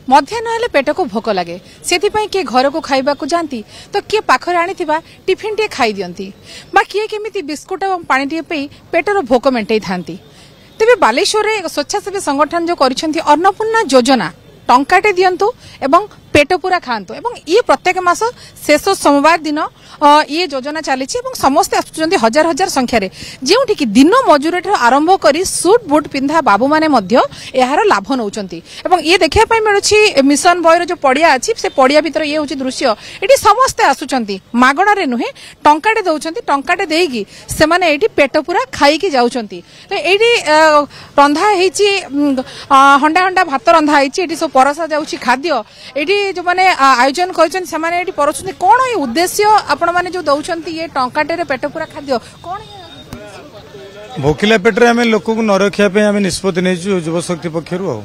मध्याह्न हेले पेट को भोक लगे से किए घर को खाइबा को जाती तो किए पाखरे आनी टिफिन टे खाई दियंती बा किए केमिति बिस्कुट और पानी टे पई पेटर भोक मेंटई थांती। तेबे बालेश्वर रे स्वेच्छासेवी संगठन जो करिसेंती अन्नपूर्णा योजना टंकाटे दियंतु एवं पेट पूरा खांतु एवं ये प्रत्येक मास शेष सोमवार दिन ये योजना चली समस्ते आसुचंती हजार हजार संख्यार जोटि कि दिन मजूरी आरंभ कर सुट बुट पिंधा बाबू माने मध्य यार लाभ नौचंती एवं ये देखिया पई मिलुछि मिशन बॉयर जो पड़िया अछि से पड़िया भीतर ये होछि दृश्य एठी समस्ते आसुचंती मागणा रे नुहे टंकाटे दउचंती टंकाटे देईकी से माने एठी पेट पूरा खाईकी जाउचंती। तो एठी रंधा हेछि हंडा हंडा भात रंधा हेछि एठी सब परसा जाउछि खाद्य एठी जो माने आयोजन करछन से माने एठी परछन कोन ये उद्देश्य आपण माने जो दउचंती ये टंकाटे रे पेट पूरा खाद्य कोन भोकिला पेटरे आमे लोक को न रखिया पे आमे निष्पत्ति नै युवा शक्ति पक्षरु हो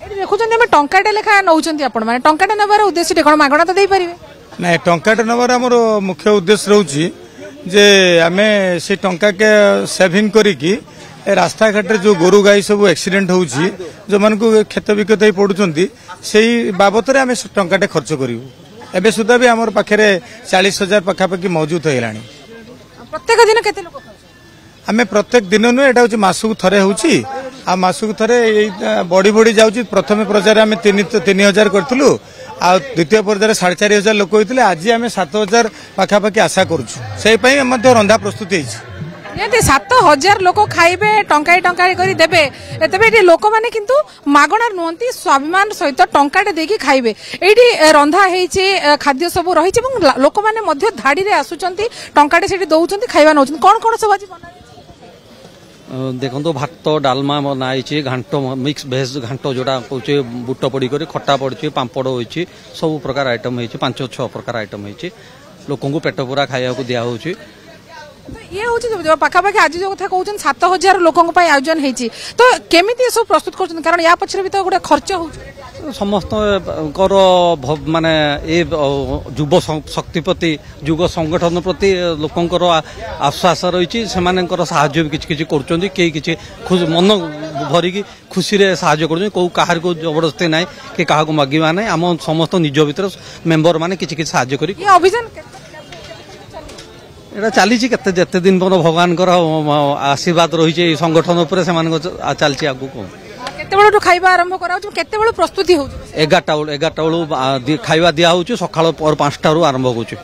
एठी देखुछन आमे टंकाटे लेखा नउचंती आपण माने टंकाटे नबार उद्देश्य कोन मागणा तो देई परिबे नै टंकाटे नबार हमर मुख्य उद्देश्य रहउची जे आमे से टंका के सेविंग करी की रास्ता घाट जो गोरु गाई सब एक्सीडेंट होउची जो मन को क्षत विक्षत ही पडुचंती सेही बाबत रे आमे टंकाटे खर्च करिवु। एबे सुधा भी हमर पाखरे 40,000 पाखापाखि मौजूद होइलानी। प्रत्येक दिन केते लोक आमे प्रत्येक दिन नु एटा होची मासुक थरे होउची आ मासुक थरे बड़ी बड़ी जाउची। प्रथम पर्यायर आमे 3000 करथुलु आ द्वितीय पर्यायर 4,500 लोक होइतले आज आमे 7,000 पाखापाखि आशा करूछु सेही पई मध्ये रंधा प्रस्तुति हेछि। 7,000 लोक खाइबे टंकाई टंकाई करी देबे एतबे लोक माने किंतु मागणा नुहंती स्वाभिमान सहित टंकाटे देकी खाइबे एठी रंधा हेइचे खाद्य सब रहिचे एवं लोक माने मध्य धाडी रे आसुचंती टंकाटे सेठी दउचंती खाइबा नउचंती कोन कोन सब आज बना देखो तो भात डालमा बनाई घाट मिक्स भेज घाट जोड़ा कहे बुट पड़ी कर खटा पड़ी पांपड़ हो सब प्रकार आइटम हो 5-6 प्रकार आइटम हो लोक पेट पूरा खाया दिया हो ये हूँ पाखापाखि आज जो कथा कहते 7,000 लोकों आयोजन होती तो केमिति सब प्रस्तुत कर कारण या पछरे भी तो गोटे खर्च हो समस्त माने ए युव शक्ति प्रति युव संगठन प्रति लोकंकर आश्वास रही से साहाय्य भी किछि करुचंती किछि मन भरिकी खुशी रे साहाय्य करुचंती को काहार को जबरदस्ती नाइ कि काहा को मागिबा नाइ आम समस्त निज भीतर मेंबर माने किछि साहाय्य करी ये अभियान एटा चली जिते दिन पर भगवान आशीर्वाद रही संगठन चलती आगु केते खाइबा आरंभ कराउछु केते बेलु प्रस्तुति हो 11टा बेलु खाइबा दिया होछु सकाळ 5टा रु आरंभ होछु।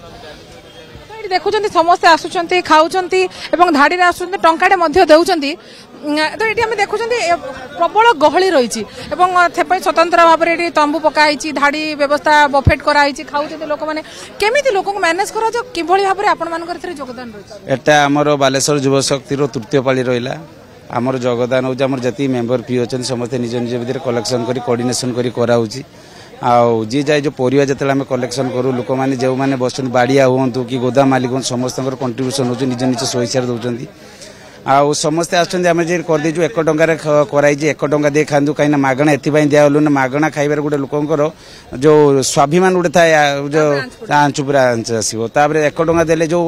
देखुचंती समस्त आसुचंती खाउचंती एवं धाडी रे आसुचंती टंकाटे मध्य देउचंती तो ये आम देखुं प्रबल गहली रही स्वतंत्र भाव में तंबू पकाई धाड़ी व्यवस्था बफेट कराई खाऊ लोक मैंने केमी लोक मैनेज कर भाव में आपण योगदान रही आमर बालेश्वर युव शक्ति तृतीय पाली रहा आमर योगदान होमर जी मेम्बर पी अच्छा समस्ते निज निज भितर कलेक्शन कर कोऑर्डिनेशन कर आउ जी जाए जो परिवा जिते आम कलेक्शन करूँ लोक मैंने जो मैंने बस बाड़िया हूँ कि गोदाम मालिक हूँ समस्त कंट्रीब्यूशन हो निज निज स्वेच्छा दौरान आउ समस्ते आसछन्ते आमे जे कर देजु 1 टंका रे कराई जे 1 टंका दे खांदु काइना मागणा एथि पई दिया होलो ना मागणा खाइबार गुटे लोकंकर जो स्वाभिमान गुटे थाए जो चुपरा आसीबो ताबरे 1 टंका देले जो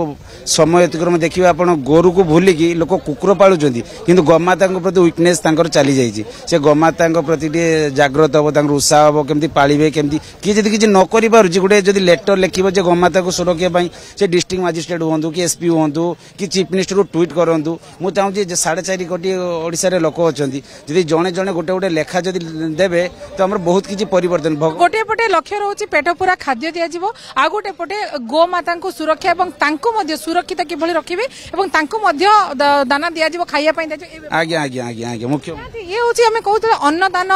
समय अतिक्रम देखिबा आपण गोरु को भूली की लोक कुकुर पाळुचंती किंतु गोमाता प्रति वीकनेस तांकर चली जाईची से गोमाता प्रति जागृत हो तांकर उत्साह हो केमती पाळिबे केमती कि जदी किछि न करि पारुची गुटे जदी लेटर लेखिबो जे गोमाता को सुरक्षा पई से डिस्ट्रिक्ट मजिस्ट्रेट होंतु कि एसपी होंतु कि चीफ मिनिस्टर को ट्वीट करंतु मु चाहूँ 4.5 कोटी ओडिशा रे लोक अछंती जदी जणे जणे गोटे गोटे लेखा जदी देबे तो हमर बहुत किछि परिवर्तन गोटे पटे लक्ष्य रहउची पेट पूरा खाद्य दिया जिवो आ गोटे पटे गो माता को सुरक्षा एवं तांको मध्ये सुरक्षित किभली रखिबे एवं तांको मध्ये दाना दिया जिवो खाइया पई दिया आज्ञा आज्ञा आज्ञा आज्ञा मुख्य ये होची हमें कहउतले अन्न दान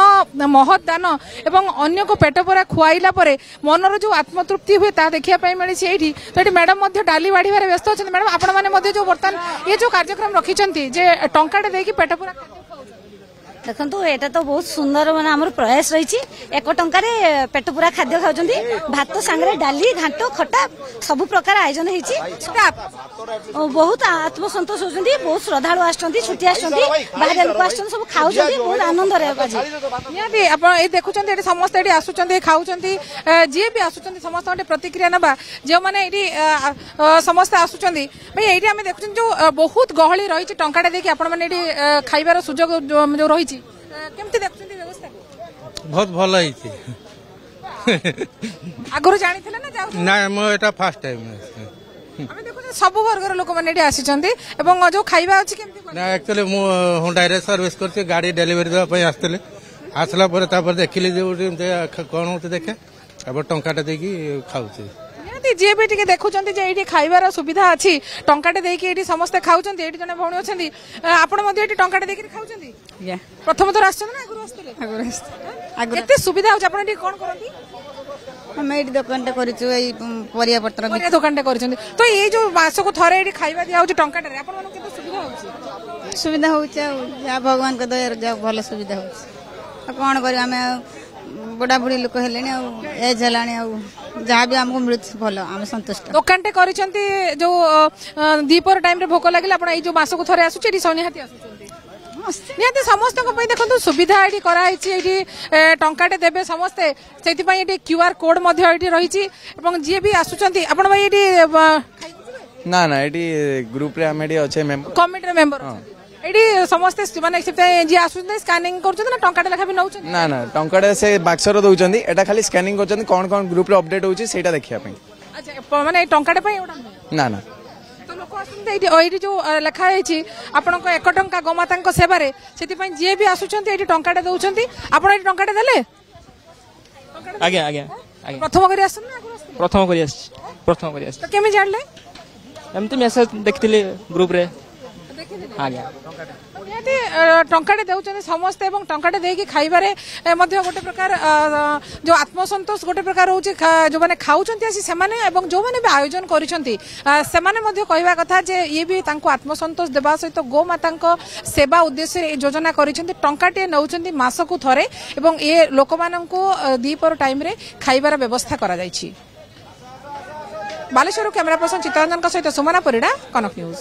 महत दान एवं अन्य को पेट पूरा खुआइला परे मनर जो आत्मतृप्ति हुए ता देखिया पई मिली छी एठी तो एठी मैडम मध्ये डाली बाढीबारे व्यस्त अछन मैडम आपण माने मध्ये जो वर्तमान ये जो कार्यक्रम रखिचंती जे टंकाटे देकी पेट पूरा देखो एटा तो बहुत सुंदर माने हमर प्रयास रही 1 टंका रे पेट पूरा खाद्य खाउचंदी भात सांगरे डाली घांटो खटा सब प्रकार आयोजन हेची बहुत आत्मसंतोष होचंदी बहुत श्रद्धालु आछंती छुट्टी आछंती बाहर लोक आछंती सब खाउचंदी बहुत आनंद रे बाजी नियाती आपण ए देखुचंती एटी समस्त एटी आछुचंती खाउचंती जे भी आछुचंती समस्त एटी प्रतिक्रिया नबा जे माने एटी समस्त आछुचंती भाई एटी हमें देखुचंती जो बहुत गहली रही टंकाटे देकी आपण माने एटी खाइबार सुजोग जो रही केमती देखुचंती व्यवस्था बहुत भल है ଆଗରୁ ଜାଣିଥିଲେ ନା ଯାଉଥିଲେ? ନା ମୁଁ ଏଟା ଫାର୍ଷ୍ଟ ଟାଇମ୍। ଆମେ ଦେଖୁଛୁ ସବୁ ବର୍ଗର ଲୋକମାନେ ଏଠି ଆସିଛନ୍ତି ଏବଂ ଯୋଉ ଖାଇବା ଅଛି କେମିତି କଣ? ନା ଆକ୍ଚୁଆଲି ମୁଁ ହୁଣ୍ଡାଇରେ ସର୍ଭିସ କରୁଛି, ଗାଡି ଡେଲିଭରି ଦେବା ପାଇଁ ଆସିଥିଲି। ଆସିଲା ପରେ ତାପରେ ଦେଖିଲି ଯୋଉଠି କଣ ହଉଛି ଦେଖେ, ତାପରେ ଟଙ୍କାଟା ଦେଇକି ଖାଉଛି। ନିହାତି ଯିଏ ବି ଟିକେ ଦେଖୁଛନ୍ତି ଯେ ଏଇଠି ଖାଇବାର ସୁବିଧା ଅଛି, ଟଙ୍କାଟେ ଦେଇକି ଏଇଠି ସମସ୍ତେ ଖାଉଛନ୍ତି। ଏଇଠି ଜଣେ ଭଉଣୀ ଅଛନ୍ତି, ଆପଣ ମଧ୍ୟ ଏଠି ଟଙ୍କାଟେ ଦେଇକି ଖାଉଛନ୍ତି? ପ୍ରଥମ ଥର ଆସିଛନ୍ତି ନା ଆଗରୁ ଆସିଥିଲେ? ଏତେ ସୁବିଧା ହଉଛି, ଆପଣ ଏଠି କଣ କରନ୍ତି? ଆମେ ଏଇଠି ଦୋକାନଟା କରିଛୁ, ଏଇ ପରିବା ପତ୍ର ଦୋକାନଟେ କରିଛନ୍ତି। ତ ଏଇ ଯୋଉ ମାସକୁ ଥରେ ଏଇଠି ଖାଇବା ଦିଆହଉଛି ଟଙ୍କାଟାରେ, ଆପଣମାନଙ୍କୁ କେତେ ସୁବିଧା ହଉଛି? ସୁବିଧା ହଉଛି, ଆଉ ଯାହା ଭଗବାନଙ୍କ ଦୟାରୁ ଯାହା ଭଲ ସୁବିଧା ହଉଛି। ଆଉ କଣ କରିବା, ଆମେ ବୁଢା ବୁଢୀ ଲୋକ ହେଲେଣି, ଆଉ ଏଜ୍ ହେଲାଣି, ଆଉ ଯାହା ବି ଆମକୁ ମିଳୁଛି ଭଲ, ଆମେ ସନ୍ତୁଷ୍ଟ। ଦୋକାନଟେ କରିଛନ୍ତି, ଯୋଉ ଦ୍ୱିପହର ଟାଇମରେ ଭୋକ ଲାଗିଲେ ଆପଣ ଏଇ ଯୋଉ ମାସକୁ ଥରେ ଆସୁଛି ଏଠି ନିହାତି ଆସୁଛନ୍ତି? ନିହାତି ସମସ୍ତଙ୍କ ପାଇଁ ଦେଖନ୍ତୁ ସୁବିଧା ଏଠି କରାହେଇଛି। ଏଠି ଟଙ୍କାଟେ ଦେବେ ସମସ୍ତେ, ସେଥିପାଇଁ ଏଠି QR କୋଡ୍ ମଧ୍ୟ ଏଠି ରହିଛି ଏବଂ ଯିଏ ବି ଆସୁଛନ୍ତି ଆପଣ ଭାଇ ଏଠି ନା ନା ଏଠି ଗ୍ରୁପରେ ଆମେ ଏଠି ଅଛେ କମିଟିର ମେମ୍ବର ଏଠି ସମସ୍ତେ ମାନେ ଯିଏ ଆସୁଛନ୍ତି ସ୍କାନିଂ କରୁଛନ୍ତି ନା ଟଙ୍କାଟେ ଲେଖା ବି ନଉଛନ୍ତି? ନା ନା ଟଙ୍କାଟେ ସେ ବାକ୍ସର ଦଉଛନ୍ତି, ଏଟା ଖାଲି ସ୍କାନିଂ କରୁଛନ୍ତି, କଣ କଣ ଗ୍ରୁପରେ ଅପଡେଟ୍ ହଉଛି ସେଇଟା ଦେଖିବା ପାଇଁ। ଆଚ୍ଛା, ମାନେ ଟଙ୍କାଟେ ପାଇଁ ଏଇଟା ନା ନା ଲୋକ ଆସୁଛନ୍ତି ଏଇଠି ଯୋଉ ଲେଖା ହେଇଛି ଆପଣଙ୍କ 1 ଟଙ୍କା ଗୋମାତାଙ୍କ ସେବାରେ, ସେଥିପାଇଁ ଯିଏ ବି ଆସୁଛନ୍ତି ଏଇଠି ଟଙ୍କାଟେ ଦଉଛନ୍ତି। ଆପଣ ଏଇଠି ଟଙ୍କାଟେ ଦେଲେ? ଆଜ୍ଞା ଆଜ୍ଞା ଆଜ୍ଞା ପ୍ରଥମ କରି ଆସୁଛନ୍ତି ନା ଆଗରୁ ଆସୁଥିଲେ? ପ୍ରଥମ କରି ଆସିଛି, ପ୍ରଥମ କରି ଆସିଛି। କେମିତି ଜାଣିଲେ? ଏମିତି ମେସେଜ ଦେଖିଥିଲି ଗ୍ରୁପରେ। ଆଜ୍ଞା ନିହାତି ଟଙ୍କାଟେ ଦେଉଛନ୍ତି ସମସ୍ତେ ଏବଂ ଟଙ୍କାଟେ ଦେଇକି ଖାଇବାରେ ମଧ୍ୟ ଗୋଟେ ପ୍ରକାର ଯୋଉ ଆତ୍ମସନ୍ତୋଷ ଗୋଟେ ପ୍ରକାର ରହୁଛି। ଯୋଉମାନେ ଖାଉଛନ୍ତି ଆସି ସେମାନେ ଏବଂ ଯୋଉମାନେ ବି ଆୟୋଜନ କରିଛନ୍ତି ସେମାନେ ମଧ୍ୟ କହିବା କଥା ଯେ ଇଏ ବି ତାଙ୍କୁ ଆତ୍ମସନ୍ତୋଷ ଦେବା ସହିତ ଗୋମାତାଙ୍କ ସେବା ଉଦ୍ଦେଶ୍ୟରେ ଏ ଯୋଜନା କରିଛନ୍ତି। ଟଙ୍କାଟିଏ ନେଉଛନ୍ତି ମାସକୁ ଥରେ ଏବଂ ଏ ଲୋକମାନଙ୍କୁ ଦ୍ୱିପହର ଟାଇମରେ ଖାଇବାର ବ୍ୟବସ୍ଥା କରାଯାଇଛି। ବାଲେଶ୍ୱରରୁ କ୍ୟାମେରା ପର୍ସନ ଚିତ୍ତରଞ୍ଜନଙ୍କ ସହିତ ସୁମନା ପରିଡ଼ା, କନକ ନ୍ୟୁଜ।